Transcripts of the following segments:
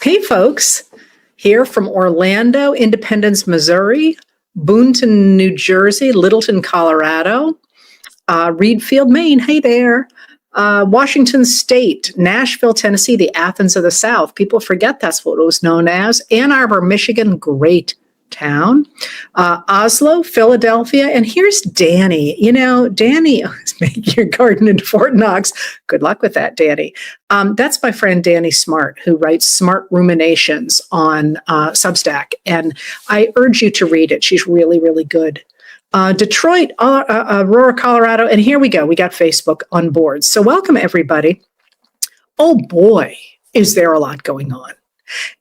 Hey, folks, here from Orlando, Independence, Missouri, Boonton, New Jersey, Littleton, Colorado, Reedfield, Maine, hey there, Washington State, Nashville, Tennessee, the Athens of the South. People forget that's what it was known as. Ann Arbor, Michigan, great town. Oslo, Philadelphia, and here's Danny. You know, Danny is making your garden in Fort Knox. Good luck with that, Danny. That's my friend Danny Smart, who writes Smart Ruminations on Substack, and I urge you to read it. She's really, really good. Detroit, Aurora, Colorado, and here we go. We got Facebook on board. So welcome, everybody. Oh boy, is there a lot going on.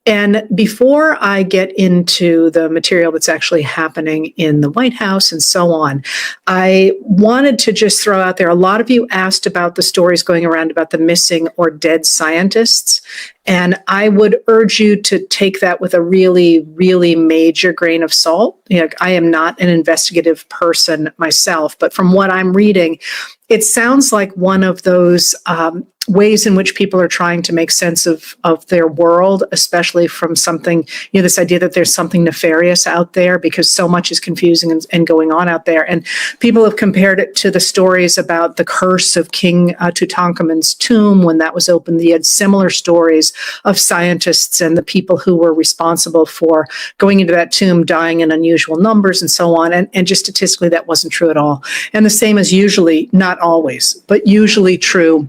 And before I get into the material that's actually happening in the White House and so on, I wanted to just throw out there, a lot of you asked about the stories going around about the missing or dead scientists. And I would urge you to take that with a really, really major grain of salt. You know, I am not an investigative person myself, but from what I'm reading, it sounds like one of those ways in which people are trying to make sense of their world, especially from something, you know, this idea that there's something nefarious out there because so much is confusing and going on out there. And people have compared it to the stories about the curse of King Tutankhamun's tomb when that was opened. He had similar stories of scientists and the people who were responsible for going into that tomb dying in unusual numbers and so on. And just statistically, that wasn't true at all. And the same as usually, not always, but usually true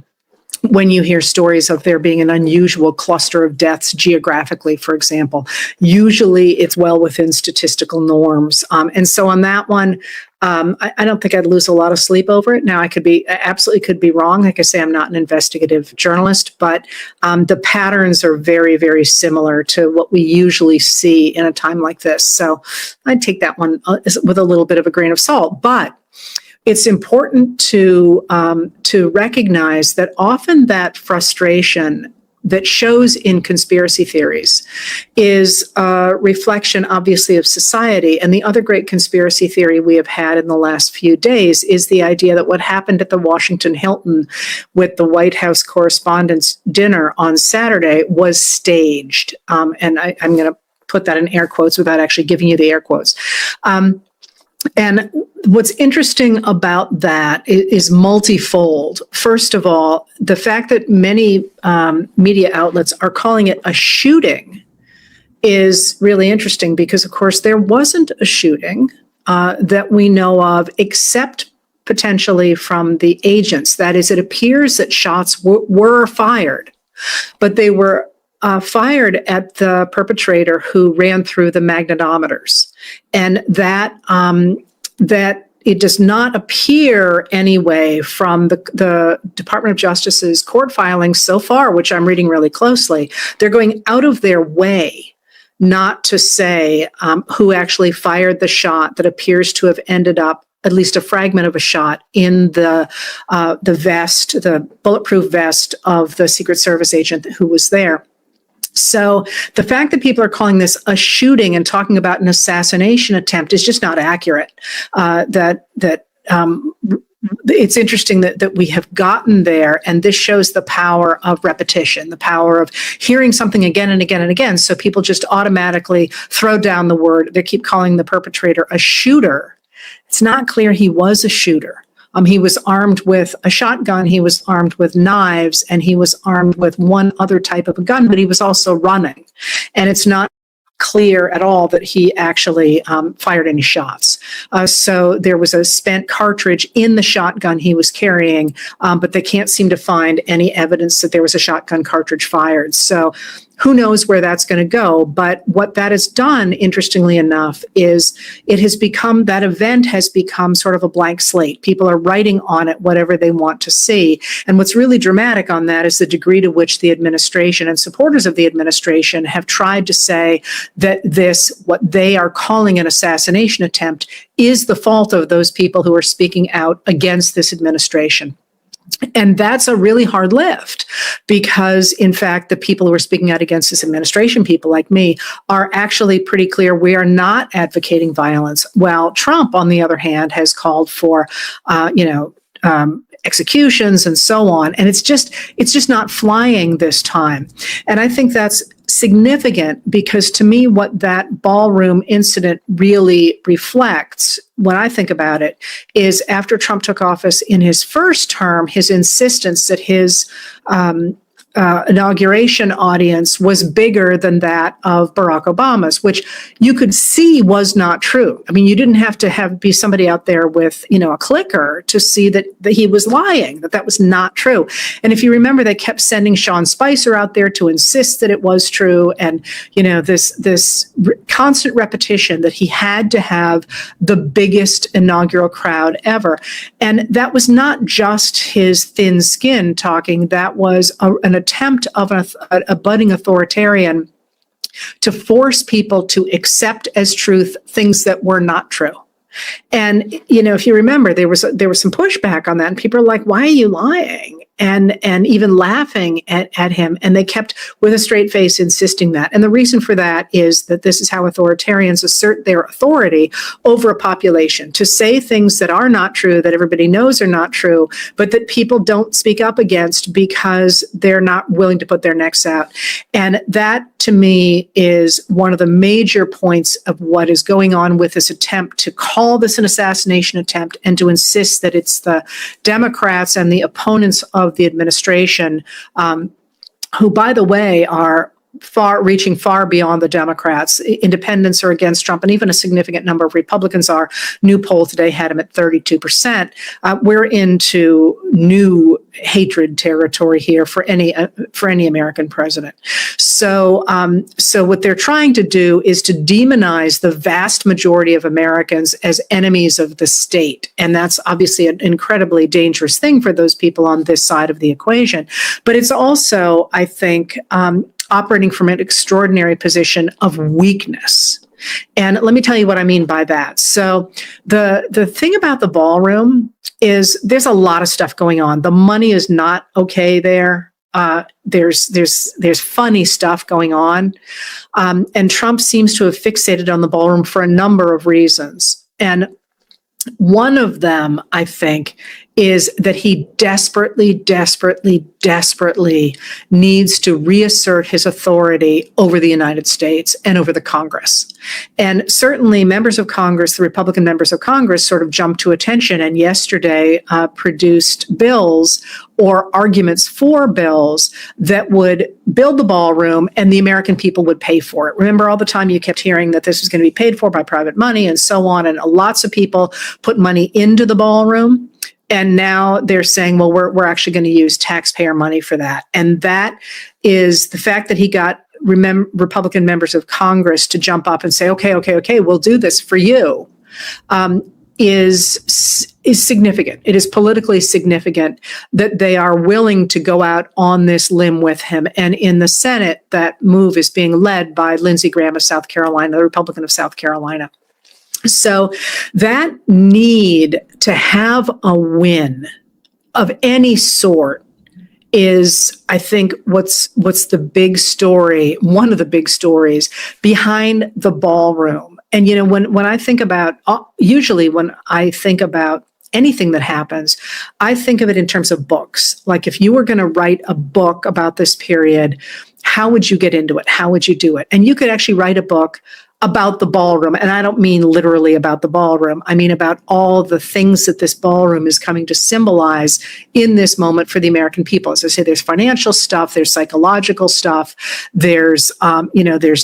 when you hear stories of there being an unusual cluster of deaths geographically, for example. Usually it's well within statistical norms. And so on that one, I don't think I'd lose a lot of sleep over it. Now, I absolutely could be wrong. Like I say, I'm not an investigative journalist, but the patterns are very, very similar to what we usually see in a time like this. So I'd take that one with a little bit of a grain of salt. But it's important to recognize that often that frustration that shows in conspiracy theories is a reflection, obviously, of society. And the other great conspiracy theory we have had in the last few days is the idea that what happened at the Washington Hilton with the White House Correspondents' Dinner on Saturday was staged. And I'm going to put that in air quotes without actually giving you the air quotes. And what's interesting about that is multifold. First of all, the fact that many media outlets are calling it a shooting is really interesting because, of course, there wasn't a shooting that we know of except potentially from the agents. That is, it appears that shots were fired, but they were fired at the perpetrator who ran through the magnetometers, and that it does not appear anyway from the Department of Justice's court filings so far, which I'm reading really closely. They're going out of their way not to say who actually fired the shot that appears to have ended up, at least a fragment of a shot, in the vest, the bulletproof vest of the Secret Service agent who was there. So the fact that people are calling this a shooting and talking about an assassination attempt is just not accurate. It's interesting that we have gotten there, and this shows the power of repetition, the power of hearing something again and again and again. So people just automatically throw down the word. They keep calling the perpetrator a shooter. It's not clear he was a shooter. He was armed with a shotgun, he was armed with knives, and he was armed with one other type of a gun, but he was also running. And it's not clear at all that he actually fired any shots. So there was a spent cartridge in the shotgun he was carrying, but they can't seem to find any evidence that there was a shotgun cartridge fired. So who knows where that's going to go? But what that has done, interestingly enough, is that event has become sort of a blank slate. People are writing on it whatever they want to see. And what's really dramatic on that is the degree to which the administration and supporters of the administration have tried to say that what they are calling an assassination attempt is the fault of those people who are speaking out against this administration. And that's a really hard lift because, in fact, the people who are speaking out against this administration, people like me, are actually pretty clear we are not advocating violence. While Trump, on the other hand, has called for, executions and so on. And it's just not flying this time. And I think that's significant because to me, what that ballroom incident really reflects, when I think about it, is after Trump took office in his first term, his insistence that his inauguration audience was bigger than that of Barack Obama's, which you could see was not true. I mean, you didn't have to be somebody out there with, a clicker to see that he was lying, that was not true. And if you remember, they kept sending Sean Spicer out there to insist that it was true. And, this constant repetition that he had to have the biggest inaugural crowd ever. And that was not just his thin skin talking, that was an attempt of a budding authoritarian to force people to accept as truth things that were not true. And if you remember, there was some pushback on that, and people are like, "Why are you lying?" And even laughing at him, and they kept with a straight face insisting that. And the reason for that is that this is how authoritarians assert their authority over a population, to say things that are not true, that everybody knows are not true, but that people don't speak up against because they're not willing to put their necks out. And that, to me, is one of the major points of what is going on with this attempt to call this an assassination attempt and to insist that it's the Democrats and the opponents of the administration, who, by the way, are reaching far beyond the Democrats. Independents are against Trump, and even a significant number of Republicans are. New poll today had him at 32%. We're into new hatred territory here for any American president. So what they're trying to do is to demonize the vast majority of Americans as enemies of the state, and that's obviously an incredibly dangerous thing for those people on this side of the equation. But it's also, I think, operating from an extraordinary position of weakness. And let me tell you what I mean by that. So the thing about the ballroom is there's a lot of stuff going on. The money is not okay there. There's funny stuff going on. And Trump seems to have fixated on the ballroom for a number of reasons. And one of them, I think, is that he desperately, desperately, desperately needs to reassert his authority over the United States and over the Congress. And certainly members of Congress, the Republican members of Congress, sort of jumped to attention and yesterday produced bills or arguments for bills that would build the ballroom and the American people would pay for it. Remember, all the time you kept hearing that this was going to be paid for by private money and so on, and lots of people put money into the ballroom. And now they're saying, well, we're actually going to use taxpayer money for that. And that is the fact that he got Republican members of Congress to jump up and say, okay, we'll do this for you, is significant. It is politically significant that they are willing to go out on this limb with him. And in the Senate, that move is being led by Lindsey Graham of South Carolina, the Republican of South Carolina. So that need to have a win of any sort is, I think, what's the big story, one of the big stories behind the ballroom. And, when I think about, usually when I think about anything that happens, I think of it in terms of books. Like, if you were going to write a book about this period, how would you get into it? How would you do it? And you could actually write a book about the ballroom. And I don't mean literally about the ballroom. I mean about all the things that this ballroom is coming to symbolize in this moment for the American people. As I say, there's financial stuff, there's psychological stuff, there's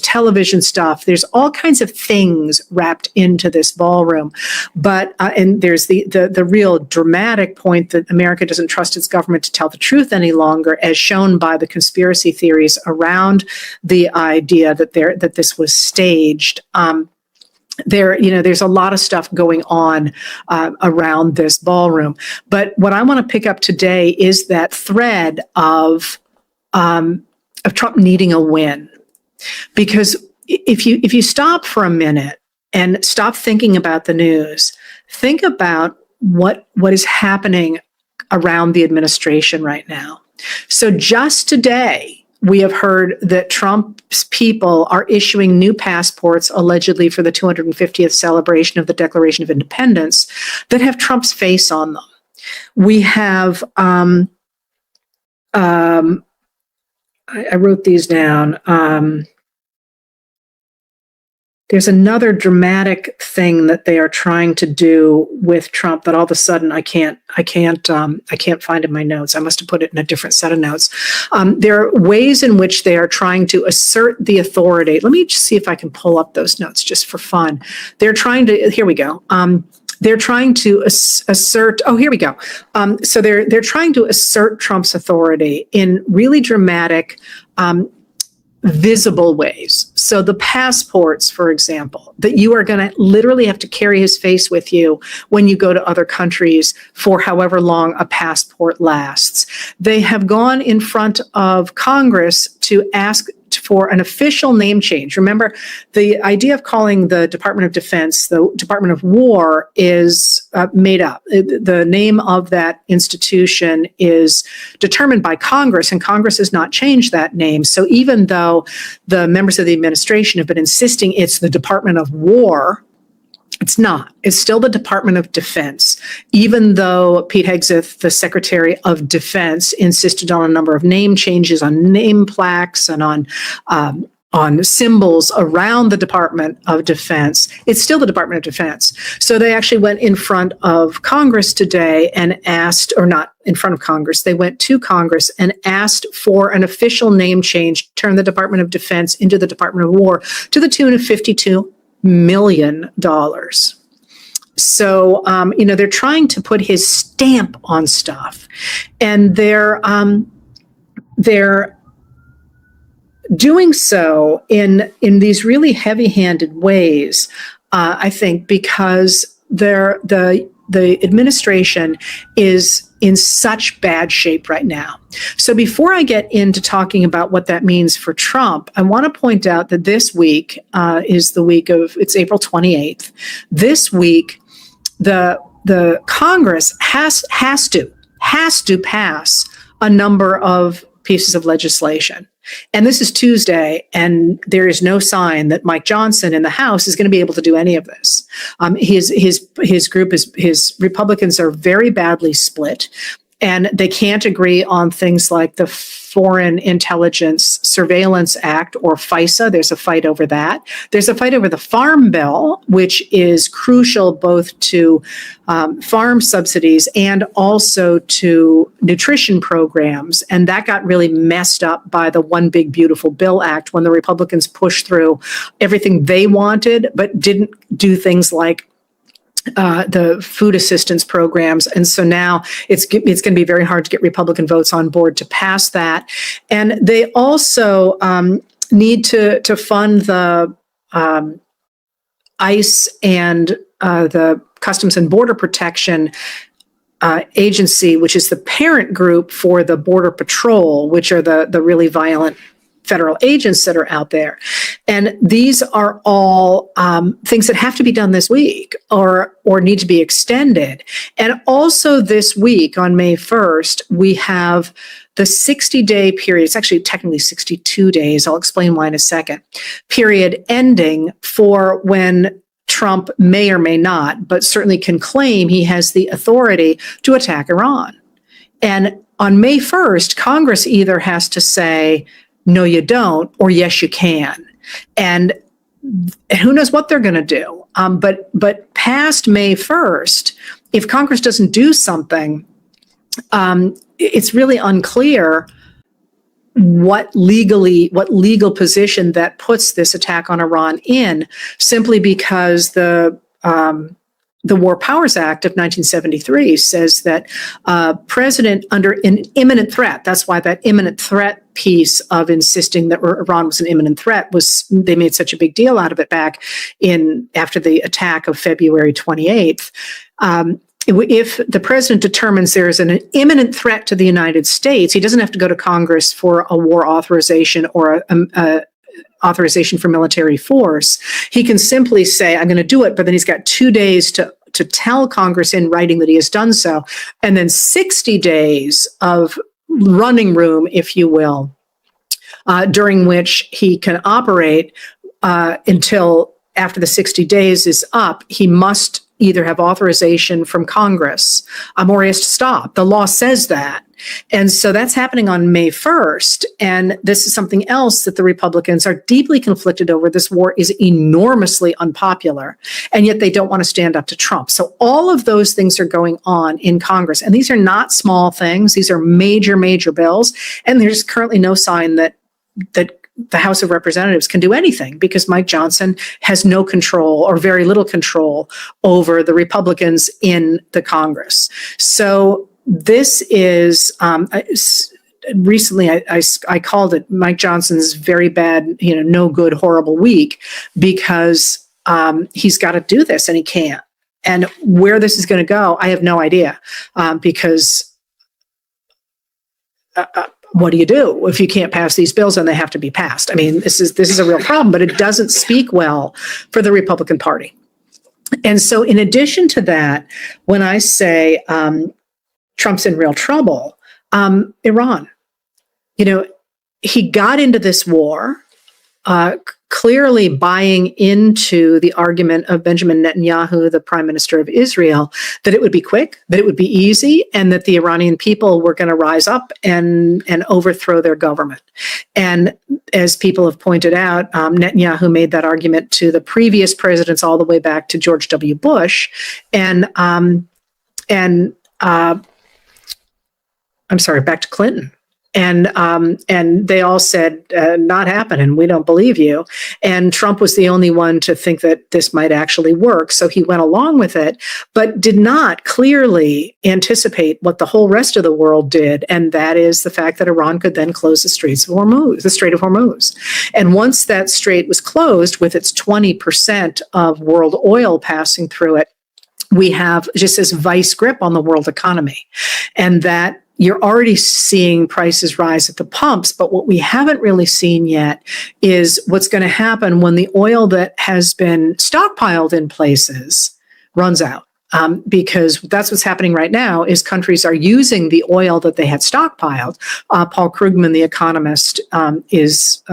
television stuff, there's all kinds of things wrapped into this ballroom. But, and there's the real dramatic point that America doesn't trust its government to tell the truth any longer, as shown by the conspiracy theories around the idea that this was staged. There's a lot of stuff going on around this ballroom. But what I want to pick up today is that thread of Trump needing a win. Because if you stop for a minute and stop thinking about the news, think about what is happening around the administration right now. So just today, we have heard that Trump's people are issuing new passports, allegedly for the 250th celebration of the Declaration of Independence, that have Trump's face on them. We have I wrote these down. There's another dramatic thing that they are trying to do with Trump that all of a sudden I can't find in my notes. I must have put it in a different set of notes. There are ways in which they are trying to assert the authority. Let me just see if I can pull up those notes just for fun. They're trying to. Here we go. They're trying to assert. Oh, here we go. So they're trying to assert Trump's authority in really dramatic, visible ways. So the passports, for example, that you are going to literally have to carry his face with you when you go to other countries for however long a passport lasts. They have gone in front of Congress to ask for an official name change. Remember, the idea of calling the Department of Defense the Department of War is made up. The name of that institution is determined by Congress, and Congress has not changed that name. So even though the members of the administration have been insisting it's the Department of War, it's not. It's still the Department of Defense, even though Pete Hegseth, the Secretary of Defense, insisted on a number of name changes on name plaques and on symbols around the Department of Defense. It's still the Department of Defense. So they actually went in front of Congress today and asked, or not in front of Congress, they went to Congress and asked for an official name change, turn the Department of Defense into the Department of War to the tune of $52 million. So, they're trying to put his stamp on stuff, and they're doing so in these really heavy-handed ways, I think, because the administration is in such bad shape right now. So before I get into talking about what that means for Trump, I want to point out that this week is the week of, it's April 28th. This week, the Congress has to pass a number of pieces of legislation. And this is Tuesday, and there is no sign that Mike Johnson in the House is going to be able to do any of this. His group, his Republicans are very badly split, and they can't agree on things like the Foreign Intelligence Surveillance Act, or FISA. There's a fight over that. There's a fight over the Farm Bill, which is crucial both to farm subsidies and also to nutrition programs. And that got really messed up by the One Big Beautiful Bill Act when the Republicans pushed through everything they wanted, but didn't do things like the food assistance programs. And so now it's going to be very hard to get Republican votes on board to pass that. And they also need to fund the ICE and the Customs and Border Protection Agency, which is the parent group for the Border Patrol, which are the really violent federal agents that are out there. And these are all things that have to be done this week or need to be extended. And also this week on May 1st, we have the 60-day period. It's actually technically 62 days. I'll explain why in a second. Period ending for when Trump may or may not, but certainly can claim he has the authority to attack Iran. And on May 1st, Congress either has to say, no, you don't, or yes, you can. And who knows what they're going to do. But past May 1st, if Congress doesn't do something, it's really unclear what legal position that puts this attack on Iran in, simply because the War Powers Act of 1973 says that president under an imminent threat, that's why that imminent threat piece of insisting that Iran was an imminent threat they made such a big deal out of it back after the attack of February 28th. If the president determines there is an imminent threat to the United States, he doesn't have to go to Congress for a war authorization or a authorization for military force. He can simply say, I'm going to do it, but then he's got 2 days to tell Congress in writing that he has done so, and then 60 days of running room, if you will, during which he can operate until after the 60 days is up. He must either have authorization from Congress or he has to stop. The law says that. And so that's happening on May 1st. And this is something else that the Republicans are deeply conflicted over. This war is enormously unpopular, and yet they don't want to stand up to Trump. So all of those things are going on in Congress. And these are not small things. These are major, major bills. And there's currently no sign that the House of Representatives can do anything, because Mike Johnson has no control or very little control over the Republicans in the Congress. So this is recently I called it Mike Johnson's very bad, no good, horrible week, because he's got to do this and he can't. And where this is going to go, I have no idea, because what do you do if you can't pass these bills and they have to be passed? I mean, this is a real problem, but it doesn't speak well for the Republican Party. And so in addition to that, when I say Trump's in real trouble, Iran, he got into this war clearly buying into the argument of Benjamin Netanyahu, the prime minister of Israel, that it would be quick, that it would be easy, and that the Iranian people were going to rise up and overthrow their government. And as people have pointed out, Netanyahu made that argument to the previous presidents all the way back to George W. Bush. I'm sorry, back to Clinton. And they all said, not happening. We don't believe you. And Trump was the only one to think that this might actually work. So he went along with it, but did not clearly anticipate what the whole rest of the world did. And that is the fact that Iran could then close the Strait of Hormuz. And once that strait was closed, with its 20% of world oil passing through it, we have just this vice grip on the world economy. And that you're already seeing prices rise at the pumps, but what we haven't really seen yet is what's going to happen when the oil that has been stockpiled in places runs out. Because that's what's happening right now is countries are using the oil that they had stockpiled. Paul Krugman, the economist, was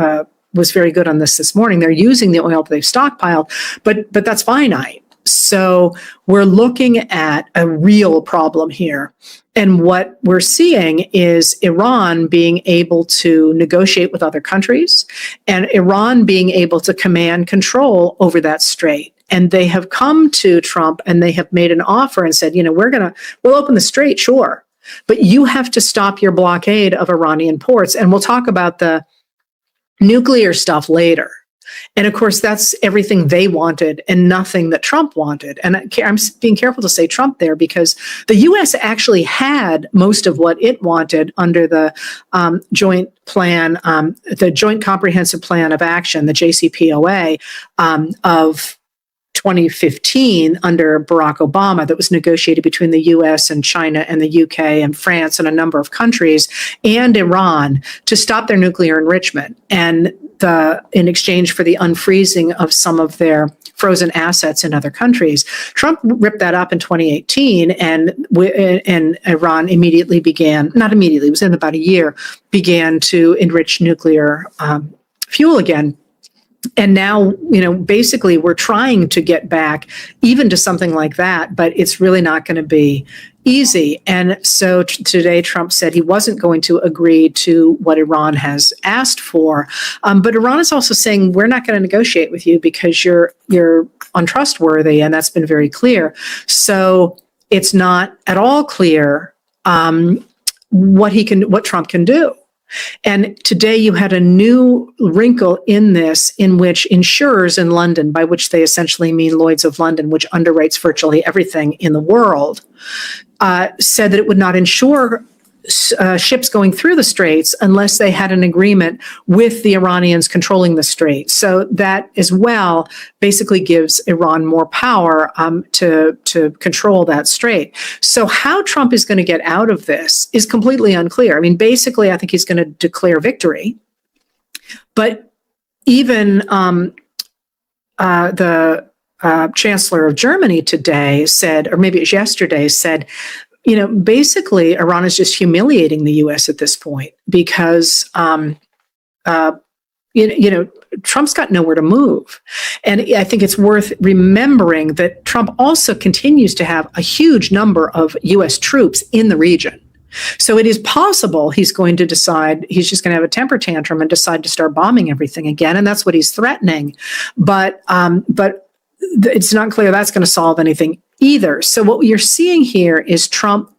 very good on this morning. They're using the oil that they've stockpiled, but that's finite. So we're looking at a real problem here. And what we're seeing is Iran being able to negotiate with other countries, and Iran being able to command control over that strait. And they have come to Trump and they have made an offer and said, we'll open the strait, sure, but you have to stop your blockade of Iranian ports. And we'll talk about the nuclear stuff later. And of course, that's everything they wanted and nothing that Trump wanted. And I'm being careful to say Trump there, because the U.S. actually had most of what it wanted under the joint plan, the Joint Comprehensive Plan of Action, the JCPOA, of 2015 under Barack Obama, that was negotiated between the U.S. and China and the UK and France and a number of countries and Iran to stop their nuclear enrichment, and in exchange for the unfreezing of some of their frozen assets in other countries. Trump ripped that up in 2018, and Iran immediately began, not immediately, it was in about a year, began to enrich nuclear fuel again. And now, basically we're trying to get back even to something like that, but it's really not going to be easy. And so today Trump said he wasn't going to agree to what Iran has asked for. But Iran is also saying, we're not going to negotiate with you because you're untrustworthy. And that's been very clear. So it's not at all clear what Trump can do. And today you had a new wrinkle in this, in which insurers in London, by which they essentially mean Lloyd's of London, which underwrites virtually everything in the world, said that it would not insure ships going through the straits unless they had an agreement with the Iranians controlling the strait. So that as well basically gives Iran more power to control that strait. So how Trump is going to get out of this is completely unclear. I mean, basically, I think he's going to declare victory. But even the Chancellor of Germany today said, or maybe it was yesterday, said, basically Iran is just humiliating the U.S. at this point, because, Trump's got nowhere to move. And I think it's worth remembering that Trump also continues to have a huge number of U.S. troops in the region. So it is possible he's going to decide he's just going to have a temper tantrum and decide to start bombing everything again, and that's what he's threatening. But it's not clear that's going to solve anything either. So what you're seeing here is Trump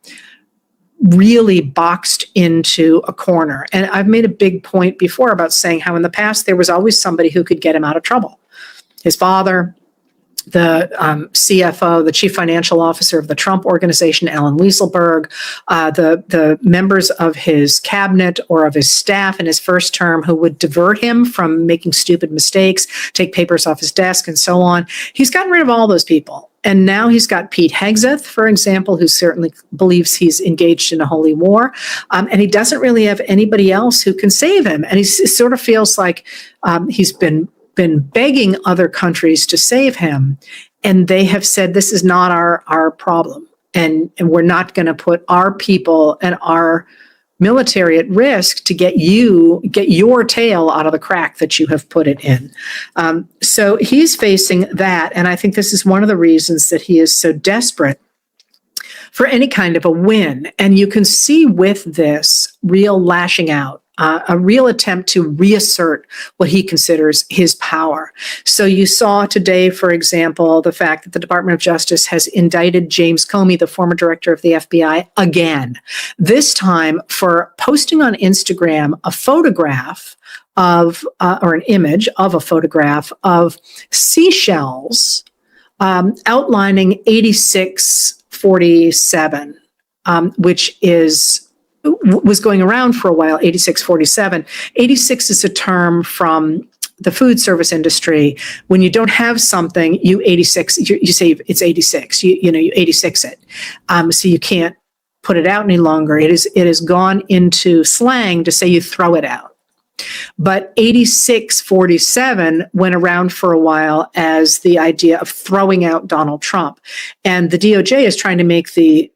really boxed into a corner. And I've made a big point before about saying how in the past there was always somebody who could get him out of trouble. His father, the CFO, the chief financial officer of the Trump organization, Alan Weisselberg, the members of his cabinet or of his staff in his first term who would divert him from making stupid mistakes, take papers off his desk, and so on. He's gotten rid of all those people. And now he's got Pete Hegseth, for example, who certainly believes he's engaged in a holy war. And he doesn't really have anybody else who can save him. And he sort of feels like he's been begging other countries to save him, and they have said this is not our problem, and we're not going to put our people and our military at risk to get your tail out of the crack that you have put it in. So he's facing that, and I think this is one of the reasons that he is so desperate for any kind of a win. And you can see with this real lashing out, a real attempt to reassert what he considers his power. So you saw today, for example, the fact that the Department of Justice has indicted James Comey, the former director of the FBI, again, this time for posting on Instagram a photograph of, or an image of a photograph of seashells outlining 8647, which was going around for a while, 8647. 86 is a term from the food service industry. When you don't have something, you say it's 86. You 86 it. So you can't put it out any longer. It has gone into slang to say you throw it out. But 8647 went around for a while as the idea of throwing out Donald Trump. And the DOJ is trying to make the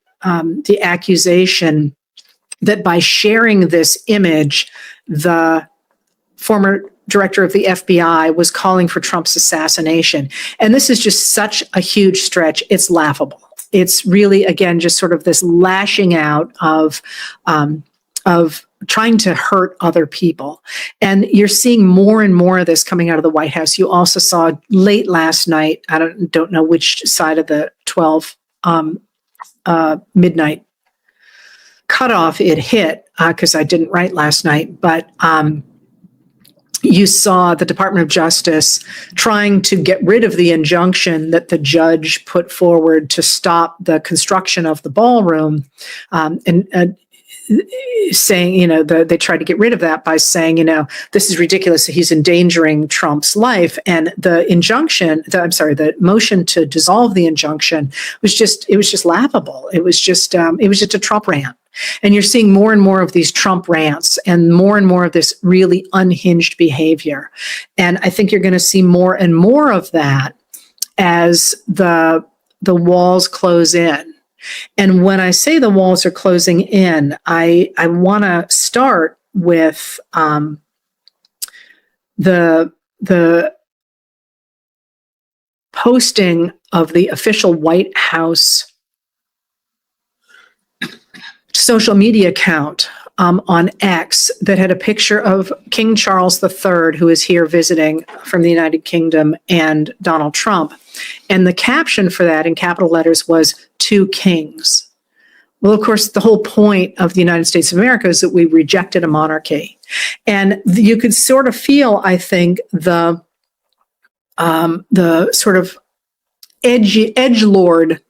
accusation that by sharing this image, the former director of the FBI was calling for Trump's assassination. And this is just such a huge stretch. It's laughable. It's really, again, just sort of this lashing out of trying to hurt other people. And you're seeing more and more of this coming out of the White House. You also saw late last night, I don't know which side of the 12 midnight cutoff it hit, because I didn't write last night, but you saw the Department of Justice trying to get rid of the injunction that the judge put forward to stop the construction of the ballroom, and saying, they tried to get rid of that by saying, this is ridiculous. He's endangering Trump's life. And the motion to dissolve the injunction was just laughable. It was just a Trump rant. And you're seeing more and more of these Trump rants and more of this really unhinged behavior. And I think you're going to see more and more of that as the walls close in. And when I say the walls are closing in, I want to start with the posting of the official White House social media account on X that had a picture of King Charles III, who is here visiting from the United Kingdom, and Donald Trump. And the caption for that in capital letters was "Two Kings." Well, of course, the whole point of the United States of America is that we rejected a monarchy. And you could sort of feel, I think, the sort of edgelord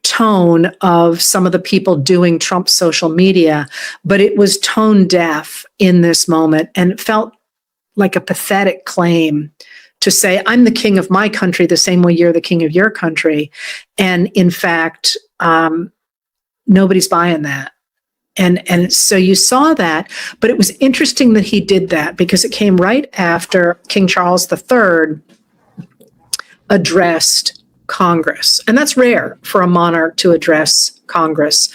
tone of some of the people doing Trump's social media, but it was tone deaf in this moment, and it felt like a pathetic claim to say, I'm the king of my country the same way you're the king of your country. And in fact, nobody's buying that. And so you saw that, but it was interesting that he did that because it came right after King Charles III addressed Congress. And that's rare for a monarch to address Congress.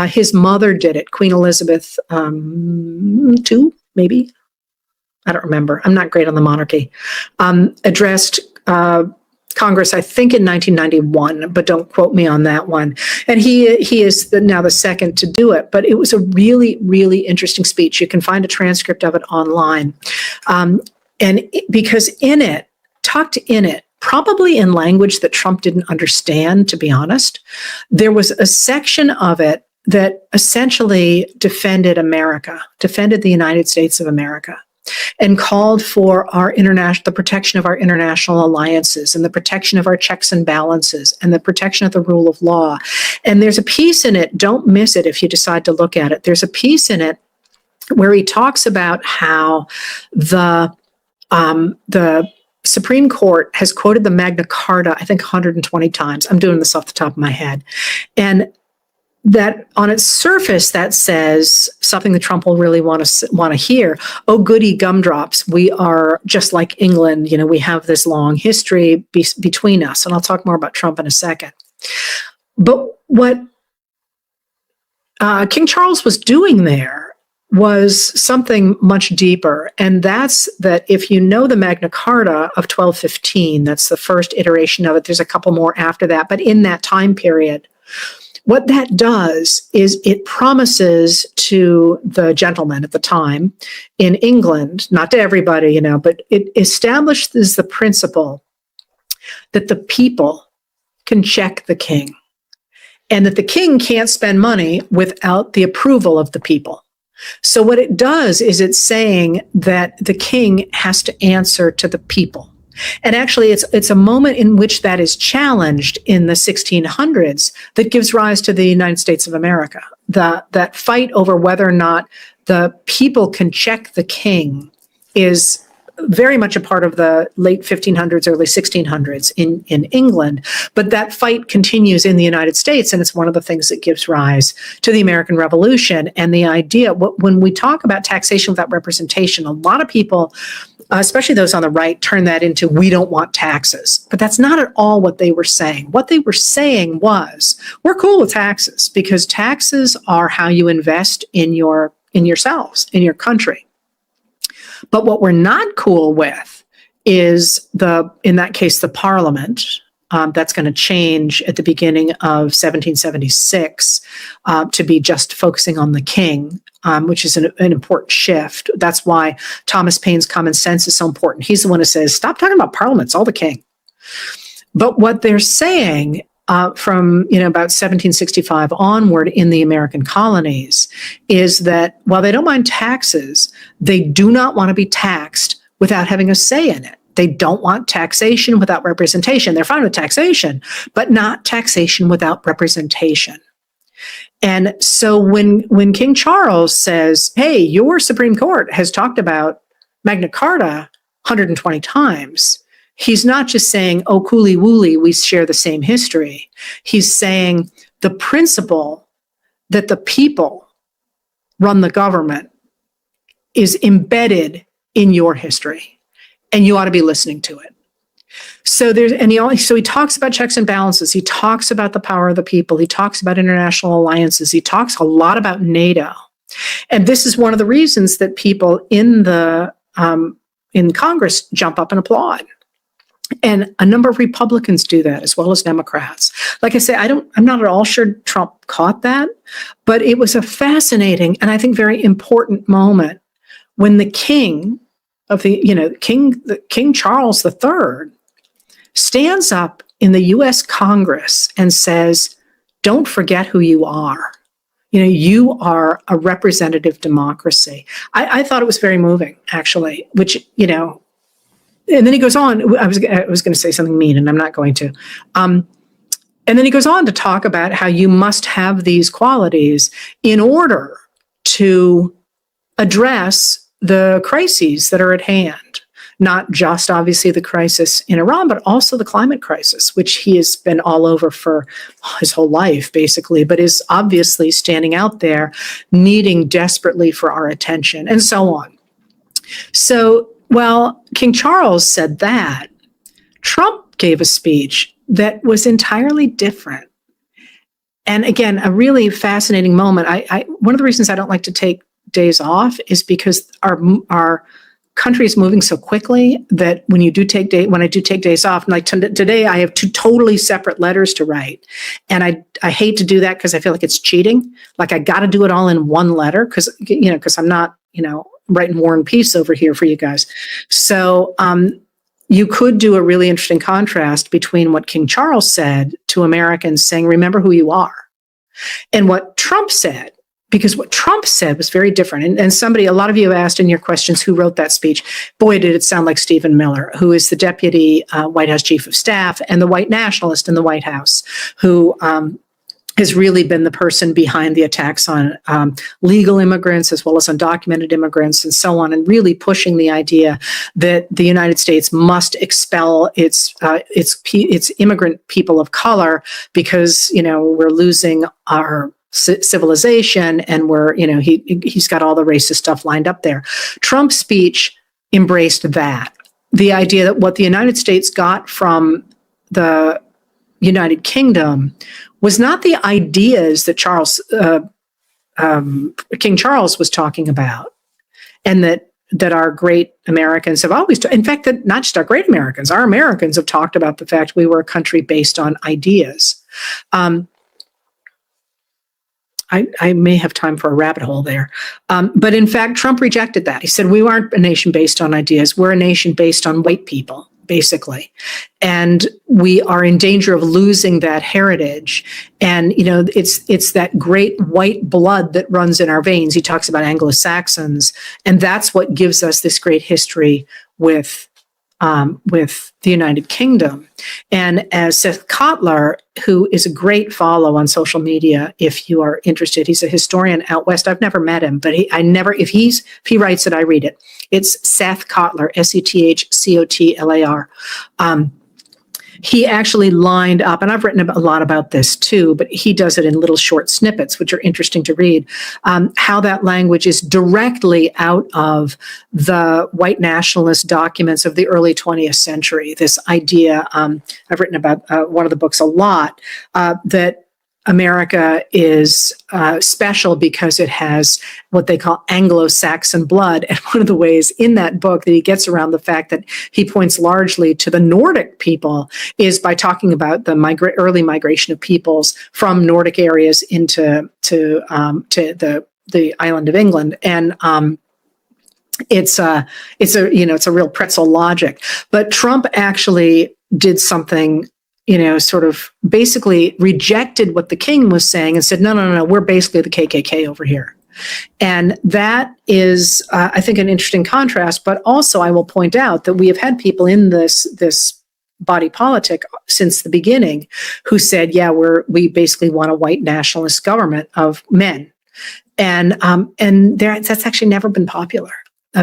His mother did it, Queen Elizabeth II, maybe. I don't remember. I'm not great on the monarchy. Addressed Congress, I think in 1991, but don't quote me on that one. And he is now the second to do it. But it was a really, really interesting speech. You can find a transcript of it online. Because in it, probably in language that Trump didn't understand, to be honest, there was a section of it that essentially defended America, defended the United States of America, and called for the protection of our international alliances and the protection of our checks and balances and the protection of the rule of law. And there's a piece in it, don't miss it if you decide to look at it. There's a piece in it where he talks about how the Supreme Court has quoted the Magna Carta, I think 120 times. I'm doing this off the top of my head. And that on its surface, that says something that Trump will really want to hear. Oh, goody gumdrops. We are just like England. We have this long history between us. And I'll talk more about Trump in a second. But what King Charles was doing there was something much deeper. And that's that if you know the Magna Carta of 1215, that's the first iteration of it. There's a couple more after that. But in that time period, what that does is it promises to the gentlemen at the time in England, not to everybody, but it establishes the principle that the people can check the king and that the king can't spend money without the approval of the people. So what it does is it's saying that the king has to answer to the people. And actually, it's a moment in which that is challenged in the 1600s that gives rise to the United States of America. That fight over whether or not the people can check the king is very much a part of the late 1500s, early 1600s in England. But that fight continues in the United States, and it's one of the things that gives rise to the American Revolution. And the idea, when we talk about taxation without representation, a lot of people, especially those on the right, turn that into, we don't want taxes. But that's not at all what they were saying. What they were saying was, we're cool with taxes because taxes are how you invest in yourselves, in your country. But what we're not cool with is in that case, the parliament. That's going to change at the beginning of 1776 to be just focusing on the king, which is an important shift. That's why Thomas Paine's common sense is so important. He's the one who says, stop talking about parliament, it's all the king. But what they're saying from about 1765 onward in the American colonies is that while they don't mind taxes, they do not want to be taxed without having a say in it. They don't want taxation without representation. They're fine with taxation, but not taxation without representation. And so when King Charles says, hey, your Supreme Court has talked about Magna Carta 120 times, he's not just saying, oh, cooly wooly, we share the same history. He's saying the principle that the people run the government is embedded in your history, and you ought to be listening to it. So he talks about checks and balances. He talks about the power of the people. He talks about international alliances. He talks a lot about NATO. And this is one of the reasons that people in Congress jump up and applaud. And a number of Republicans do that, as well as Democrats. Like I say, I'm not at all sure Trump caught that, but it was a fascinating and I think very important moment when the King Charles III stands up in the U.S. Congress and says, "Don't forget who you are. You are a representative democracy." I thought it was very moving, actually. And then he goes on. I was going to say something mean, and I'm not going to. And then he goes on to talk about how you must have these qualities in order to address the crises that are at hand. Not just, obviously, the crisis in Iran, but also the climate crisis, which he has been all over for his whole life, basically, but is obviously standing out there, needing desperately for our attention, and so on. So, well, King Charles said that. Trump gave a speech that was entirely different. And again, a really fascinating moment. One of the reasons I don't like to take days off is because our country is moving so quickly that when I do take days off, like today, I have two totally separate letters to write, and I hate to do that because I feel like it's cheating. Like I got to do it all in one letter because I'm not writing War and Peace over here for you guys. So you could do a really interesting contrast between what King Charles said to Americans, saying, "Remember who you are," and what Trump said. Because what Trump said was very different. And a lot of you asked in your questions who wrote that speech. Boy, did it sound like Stephen Miller, who is the deputy White House chief of staff and the white nationalist in the White House, who has really been the person behind the attacks on legal immigrants as well as undocumented immigrants and so on, and really pushing the idea that the United States must expel its immigrant people of color because, we're losing our civilization, and he's got all the racist stuff lined up there. Trump's speech embraced that. The idea that what the United States got from the United Kingdom was not the ideas that King Charles was talking about, and that our great Americans have always, in fact, that not just our great Americans, our Americans have talked about the fact we were a country based on ideas. I may have time for a rabbit hole there. But in fact, Trump rejected that. He said, we aren't a nation based on ideas. We're a nation based on white people, basically. And we are in danger of losing that heritage. And, it's that great white blood that runs in our veins. He talks about Anglo-Saxons. And that's what gives us this great history with the United Kingdom. And as Seth Kotler, who is a great follow on social media, if you are interested, he's a historian out west. I've never met him, but if he writes it, I read it. It's Seth Kotler, Sethcotlar. He actually lined up, and I've written a lot about this too, but he does it in little short snippets, which are interesting to read, how that language is directly out of the white nationalist documents of the early 20th century. This idea, I've written about one of the books a lot, that America is special because it has what they call Anglo-Saxon blood. And one of the ways in that book that he gets around the fact that he points largely to the Nordic people is by talking about the early migration of peoples from Nordic areas into the island of England. And it's a real pretzel logic. But Trump actually did something, sort of basically rejected what the king was saying and said, no, we're basically the KKK over here. And that is, I think, an interesting contrast. But also, I will point out that we have had people in this body politic since the beginning who said, yeah, we basically want a white nationalist government of men. And that's actually never been popular.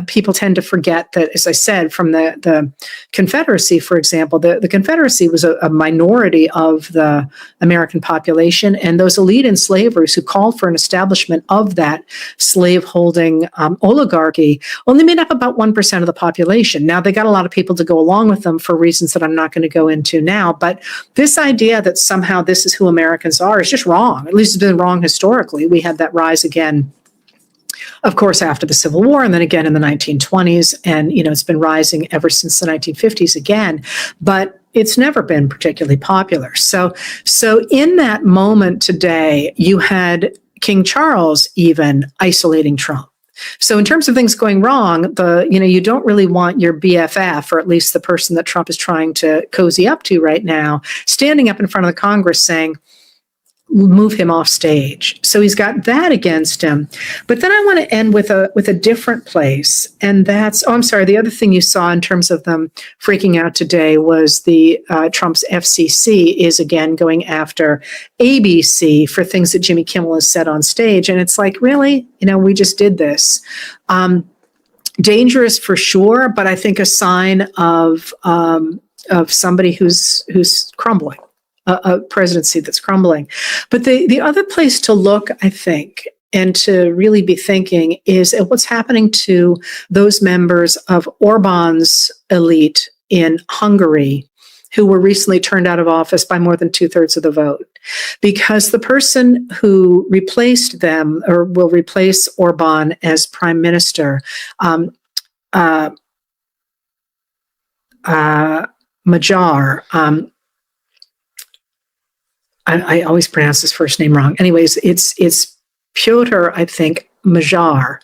People tend to forget that, as I said, from the Confederacy, for example, the Confederacy was a minority of the American population, and those elite enslavers who called for an establishment of that slaveholding oligarchy only made up about 1% of the population. Now, they got a lot of people to go along with them for reasons that I'm not going to go into now, but this idea that somehow this is who Americans are is just wrong. At least it's been wrong historically. We had that rise again, of course, after the Civil War, and then again in the 1920s. And, it's been rising ever since the 1950s again, but it's never been particularly popular. So in that moment today, you had King Charles even isolating Trump. So in terms of things going wrong, you don't really want your BFF, or at least the person that Trump is trying to cozy up to right now, standing up in front of the Congress saying, move him off stage. So he's got that against him. But then I want to end with a different place. And that's, the other thing you saw in terms of them freaking out today was the Trump's FCC is again going after ABC for things that Jimmy Kimmel has said on stage. And it's like, really? We just did this. Dangerous for sure, but I think a sign of somebody who's crumbling. A presidency that's crumbling. But the other place to look, I think, and to really be thinking is at what's happening to those members of Orban's elite in Hungary who were recently turned out of office by more than 2/3 of the vote. Because the person who replaced them or will replace Orban as prime minister Magyar. I always pronounce his first name wrong. Anyways, it's Piotr, I think, Magyar.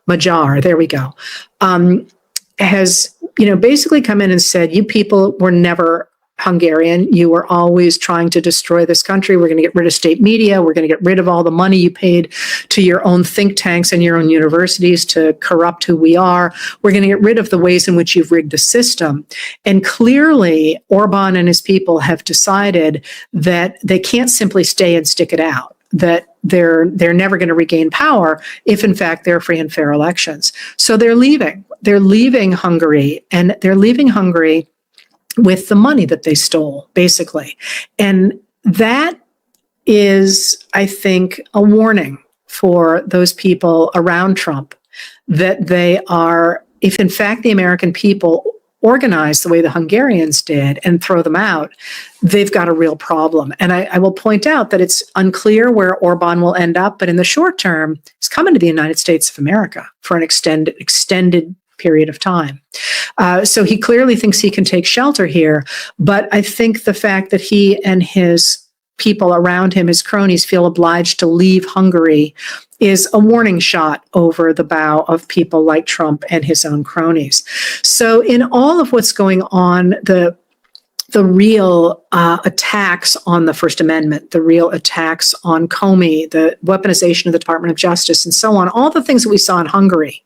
There we go. Has basically come in and said, you people were never Hungarian. You were always trying to destroy this country. We're going to get rid of state media. We're going to get rid of all the money you paid to your own think tanks and your own universities to corrupt who we are. We're going to get rid of the ways in which you've rigged the system. And clearly, Orban and his people have decided that they can't simply stay and stick it out, that they're never going to regain power if, in fact, there are free and fair elections. So they're leaving. They're leaving Hungary, and they're leaving Hungary with the money that they stole, basically. And that is, I think, a warning for those people around Trump, that they are, if in fact the American people organize the way the Hungarians did and throw them out, they've got a real problem. And I will point out that it's unclear where Orban will end up, but in the short term, he's coming to the United States of America for an extended period of time. So he clearly thinks he can take shelter here. But I think the fact that he and his people around him, his cronies, feel obliged to leave Hungary is a warning shot over the bow of people like Trump and his own cronies. So in all of what's going on, the real attacks on the First Amendment, the real attacks on Comey, the weaponization of the Department of Justice, and so on, all the things that we saw in Hungary,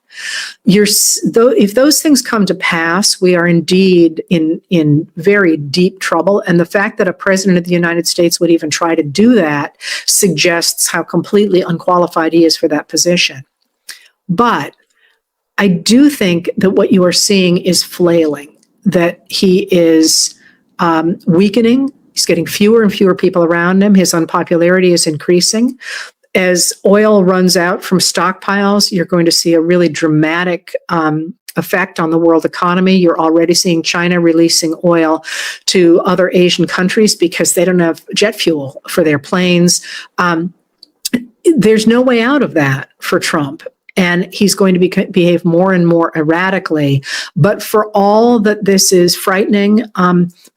if those things come to pass, we are indeed in very deep trouble. And the fact that a president of the United States would even try to do that suggests how completely unqualified he is for that position. But I do think that what you are seeing is flailing, that he is weakening. He's getting fewer and fewer people around him. His unpopularity is increasing. As oil runs out from stockpiles, you're going to see a really dramatic effect on the world economy. You're already seeing China releasing oil to other Asian countries because they don't have jet fuel for their planes. There's no way out of that for Trump. And he's going to behave more and more erratically. But for all that this is frightening,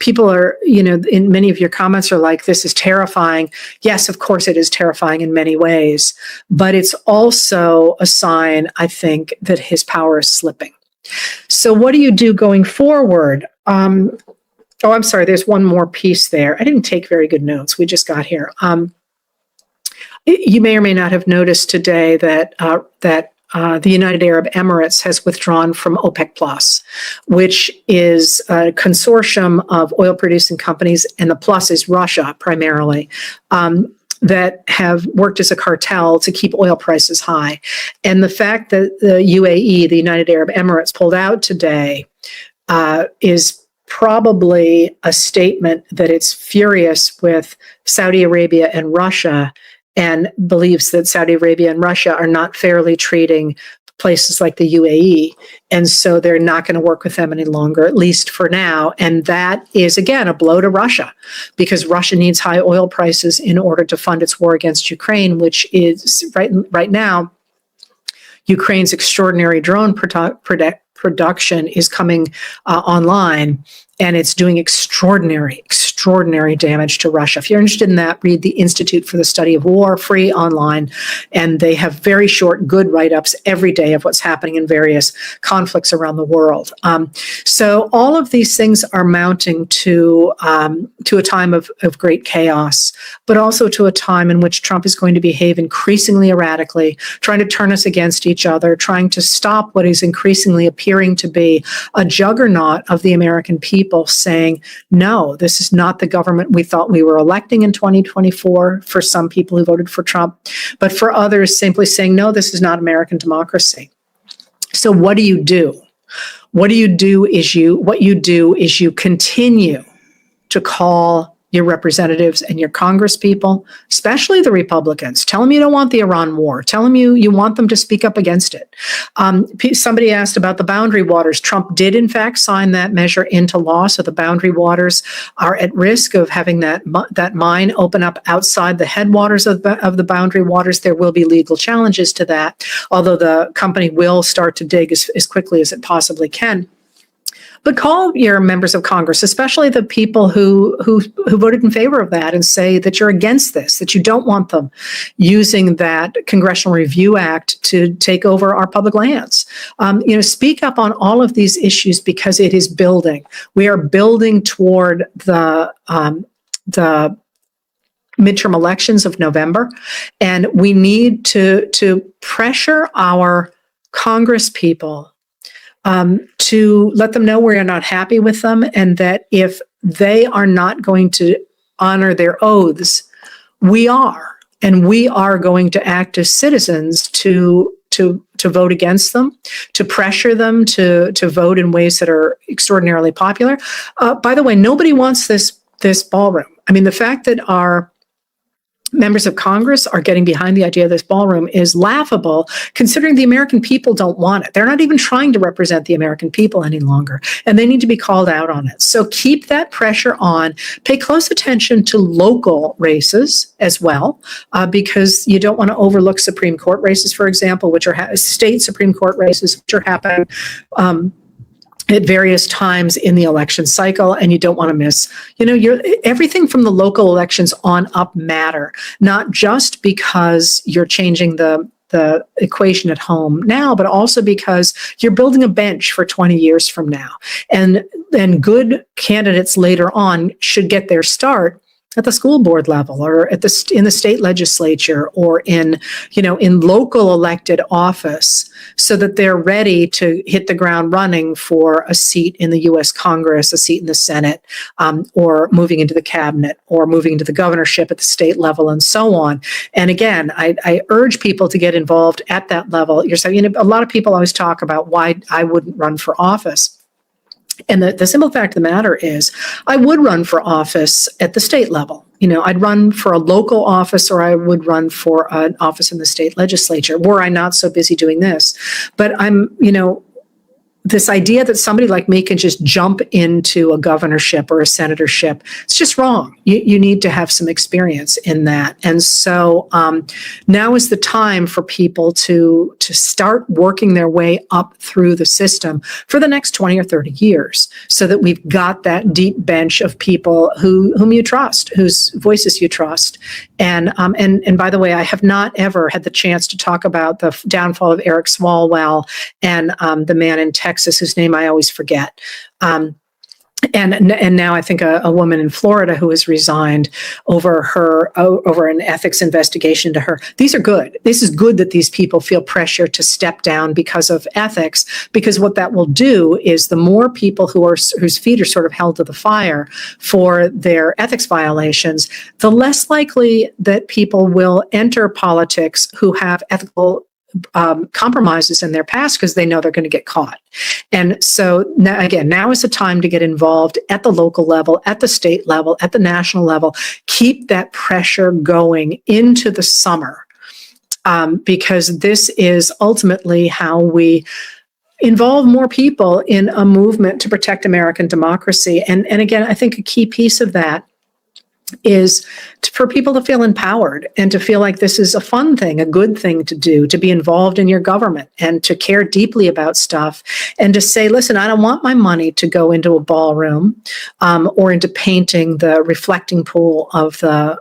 people are, in many of your comments are like, this is terrifying. Yes, of course it is terrifying in many ways. But it's also a sign, I think, that his power is slipping. So what do you do going forward? I'm sorry, there's one more piece there. I didn't take very good notes. We just got here. You may or may not have noticed today that the United Arab Emirates has withdrawn from OPEC Plus, which is a consortium of oil-producing companies, and the plus is Russia primarily, that have worked as a cartel to keep oil prices high. And the fact that the UAE, the United Arab Emirates, pulled out today is probably a statement that it's furious with Saudi Arabia and Russia, and believes that Saudi Arabia and Russia are not fairly treating places like the UAE. And so they're not going to work with them any longer, at least for now. And that is, again, a blow to Russia, because Russia needs high oil prices in order to fund its war against Ukraine, which is right now, Ukraine's extraordinary drone production is coming online, and it's doing extraordinary damage to Russia. If you're interested in that, read the Institute for the Study of War, free online, and they have very short, good write-ups every day of what's happening in various conflicts around the world. So all of these things are mounting to a time of great chaos, but also to a time in which Trump is going to behave increasingly erratically, trying to turn us against each other, trying to stop what is increasingly appearing to be a juggernaut of the American people, saying, no, this is not the government we thought we were electing in 2024 for some people who voted for Trump, but for others simply saying, no, this is not American democracy. So what do you do? What you do is you continue to call your representatives and your Congress people, especially the Republicans. Tell them you don't want the Iran war. Tell them you want them to speak up against it. Somebody asked about the boundary waters. Trump did, in fact, sign that measure into law, so the boundary waters are at risk of having that mine open up outside the headwaters of the boundary waters. There will be legal challenges to that, although the company will start to dig as quickly as it possibly can. But call your members of Congress, especially the people who voted in favor of that, and say that you're against this, that you don't want them using that Congressional Review Act to take over our public lands. Speak up on all of these issues because it is building. We are building toward the midterm elections of November, and we need to pressure our Congress people to let them know we're not happy with them, and that if they are not going to honor their oaths, we are going to act as citizens to vote against them, to pressure them to vote in ways that are extraordinarily popular. By the way, nobody wants this ballroom. I mean, the fact that our members of Congress are getting behind the idea of this ballroom is laughable, considering the American people don't want it. They're not even trying to represent the American people any longer, and they need to be called out on it. So keep that pressure on. Pay close attention to local races as well, because you don't want to overlook Supreme Court races, for example, which are state Supreme Court races, which are happening at various times in the election cycle, and you don't want to miss, everything from the local elections on up matter, not just because you're changing the equation at home now, but also because you're building a bench for 20 years from now. And then good candidates later on should get their start at the school board level, or in the state legislature, or in local elected office, so that they're ready to hit the ground running for a seat in the U.S. Congress, a seat in the Senate, or moving into the cabinet, or moving into the governorship at the state level, and so on. And again, I urge people to get involved at that level. You're saying, a lot of people always talk about why I wouldn't run for office. And the simple fact of the matter is, I would run for office at the state level. I'd run for a local office, or I would run for an office in the state legislature, were I not so busy doing this. But this idea that somebody like me can just jump into a governorship or a senatorship, it's just wrong. You need to have some experience in that. And so now is the time for people to start working their way up through the system for the next 20 or 30 years, so that we've got that deep bench of people whom you trust, whose voices you trust. And by the way, I have not ever had the chance to talk about the downfall of Eric Swalwell and the man in Texas whose name I always forget. And now I think a woman in Florida who has resigned over an ethics investigation to her. These are good. This is good that these people feel pressure to step down because of ethics, because what that will do is the more people whose feet are sort of held to the fire for their ethics violations, the less likely that people will enter politics who have ethical compromises in their past, because they know they're going to get caught. And so now is the time to get involved at the local level, at the state level, at the national level. Keep that pressure going into the summer, because this is ultimately how we involve more people in a movement to protect American democracy. And again, I think a key piece of that is for people to feel empowered and to feel like this is a fun thing, a good thing to do, to be involved in your government and to care deeply about stuff, and to say, listen, I don't want my money to go into a ballroom or into painting the reflecting pool of the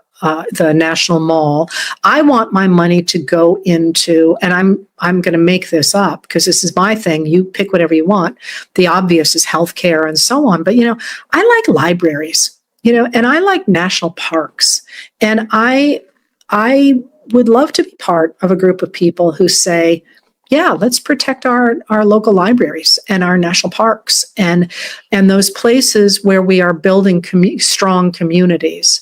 National Mall. I want my money to go into, and I'm going to make this up because this is my thing. You pick whatever you want. The obvious is healthcare and so on. But, I like libraries. And I like national parks, and I would love to be part of a group of people who say, yeah, let's protect our local libraries and our national parks and those places where we are building strong communities.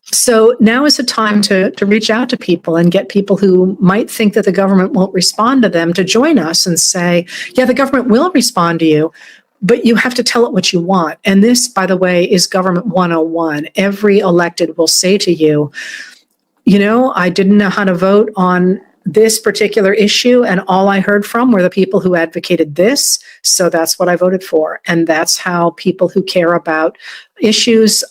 So now is the time to reach out to people and get people who might think that the government won't respond to them to join us and say, yeah, the government will respond to you, but you have to tell it what you want. And this, by the way, is government 101. Every elected will say to you, I didn't know how to vote on this particular issue, and all I heard from were the people who advocated this, so that's what I voted for. And that's how people who care about issues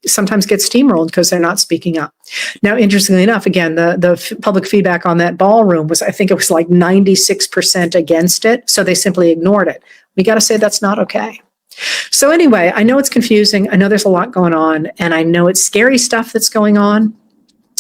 sometimes get steamrolled because they're not speaking up. Now, interestingly enough, again, the public feedback on that ballroom was, I think it was like 96% against it. So they simply ignored it. We got to say that's not okay. So anyway, I know it's confusing. I know there's a lot going on, and I know it's scary stuff that's going on.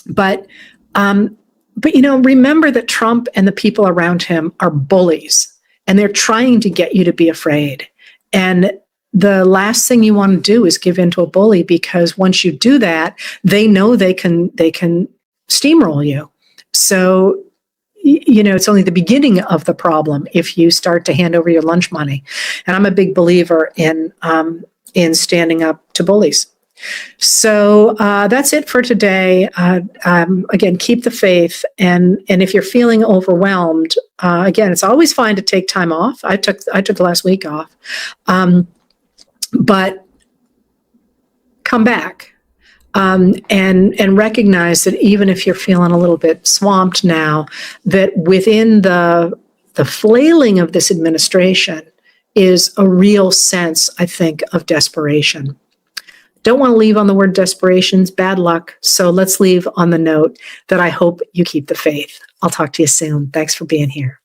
But remember that Trump and the people around him are bullies, and they're trying to get you to be afraid. And the last thing you want to do is give in to a bully, because once you do that, they know they can steamroll you. So, it's only the beginning of the problem if you start to hand over your lunch money. And I'm a big believer in standing up to bullies. So that's it for today. Again, keep the faith. And if you're feeling overwhelmed, again, it's always fine to take time off. I took the last week off. But come back. And recognize that even if you're feeling a little bit swamped now, that within the flailing of this administration is a real sense, I think, of desperation. Don't want to leave on the word desperation's bad luck, so let's leave on the note that I hope you keep the faith. I'll talk to you soon. Thanks for being here.